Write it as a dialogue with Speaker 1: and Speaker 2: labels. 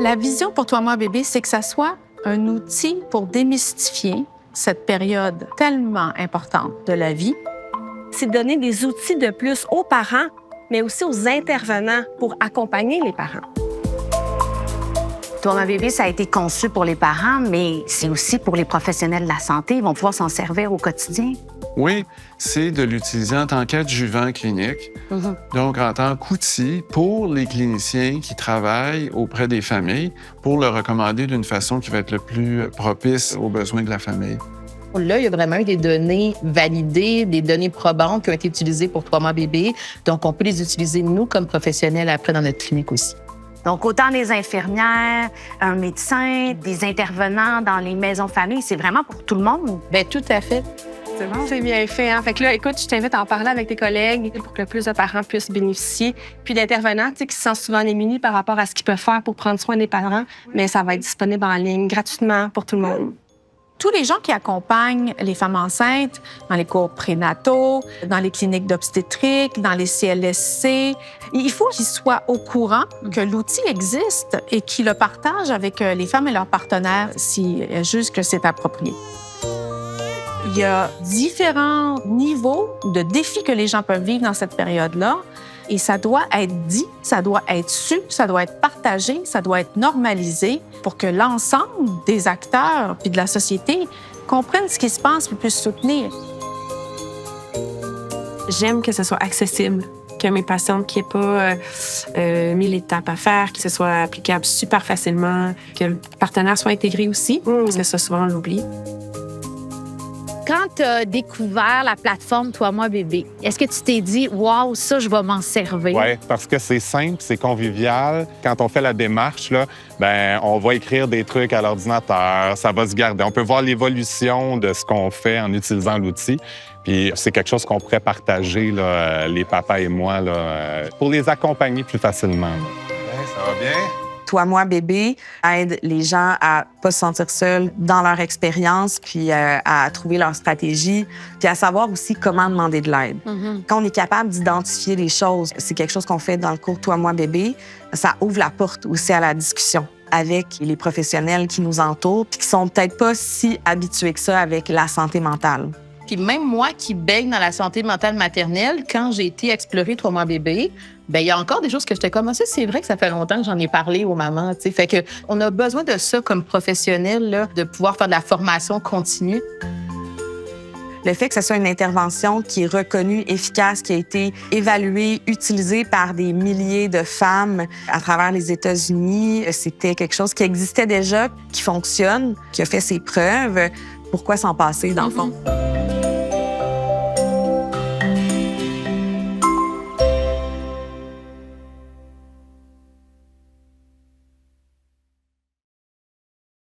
Speaker 1: La vision pour Toi, moi, bébé, c'est que ça soit un outil pour démystifier cette période tellement importante de la vie.
Speaker 2: C'est donner des outils de plus aux parents, mais aussi aux intervenants pour accompagner les parents.
Speaker 3: Toi, ma bébé, ça a été conçu pour les parents, mais c'est aussi pour les professionnels de la santé. Ils vont pouvoir s'en servir au quotidien.
Speaker 4: Oui, c'est de l'utiliser en tant qu'adjuvant clinique, donc en tant qu'outil pour les cliniciens qui travaillent auprès des familles pour le recommander d'une façon qui va être le plus propice aux besoins de la famille.
Speaker 5: Là, il y a vraiment eu des données validées, des données probantes qui ont été utilisées pour Toi, moi, bébé. Donc, on peut les utiliser, nous, comme professionnels, après dans notre clinique aussi.
Speaker 3: Donc, autant des infirmières, un médecin, des intervenants dans les maisons familles, c'est vraiment pour tout le monde.
Speaker 5: Bien, tout à fait.
Speaker 2: C'est bon, c'est bien fait. Hein? Fait que là, écoute, je t'invite à en parler avec tes collègues pour que le plus de parents puissent bénéficier. Puis d'intervenants, tu sais, qui se sentent souvent démunis par rapport à ce qu'ils peuvent faire pour prendre soin des parents, mais ça va être disponible en ligne gratuitement pour tout le monde.
Speaker 1: Tous les gens qui accompagnent les femmes enceintes dans les cours prénataux, dans les cliniques d'obstétrique, dans les CLSC, il faut qu'ils soient au courant que l'outil existe et qu'ils le partagent avec les femmes et leurs partenaires s'ils jugent que c'est approprié. Il y a différents niveaux de défis que les gens peuvent vivre dans cette période-là. Et ça doit être dit, ça doit être su, ça doit être partagé, ça doit être normalisé pour que l'ensemble des acteurs puis de la société comprennent ce qui se passe et puissent soutenir.
Speaker 2: J'aime que ce soit accessible, que mes patientes qui n'aient pas 1000 étapes à faire, que ce soit applicable super facilement, que le partenaire soit intégré aussi, parce que ça, souvent, on l'oublie.
Speaker 6: Quand tu as découvert la plateforme Toi, moi, bébé, est-ce que tu t'es dit « Wow, ça, je vais m'en servir ».
Speaker 7: Oui, parce que c'est simple, c'est convivial. Quand on fait la démarche, là, ben, on va écrire des trucs à l'ordinateur, ça va se garder. On peut voir l'évolution de ce qu'on fait en utilisant l'outil. Puis c'est quelque chose qu'on pourrait partager, là, les papas et moi, là, pour les accompagner plus facilement.
Speaker 4: Ouais, ça va bien?
Speaker 8: Toi, moi, bébé aide les gens à pas se sentir seuls dans leur expérience, puis à trouver leur stratégie, puis à savoir aussi comment demander de l'aide. Quand on est capable d'identifier les choses, c'est quelque chose qu'on fait dans le cours Toi, moi, bébé, ça ouvre la porte aussi à la discussion avec les professionnels qui nous entourent, puis qui sont peut-être pas si habitués que ça avec la santé mentale.
Speaker 5: Puis même moi qui baigne dans la santé mentale maternelle, quand j'ai été explorer Toi, moi, bébé, bien, il y a encore des choses que j'étais comme ça. C'est vrai que ça fait longtemps que j'en ai parlé aux mamans. Tu sais. Fait que on a besoin de ça comme professionnel, là, de pouvoir faire de la formation continue.
Speaker 8: Le fait que ce soit une intervention qui est reconnue, efficace, qui a été évaluée, utilisée par des milliers de femmes à travers les États-Unis, c'était quelque chose qui existait déjà, qui fonctionne, qui a fait ses preuves. Pourquoi s'en passer, dans le fond?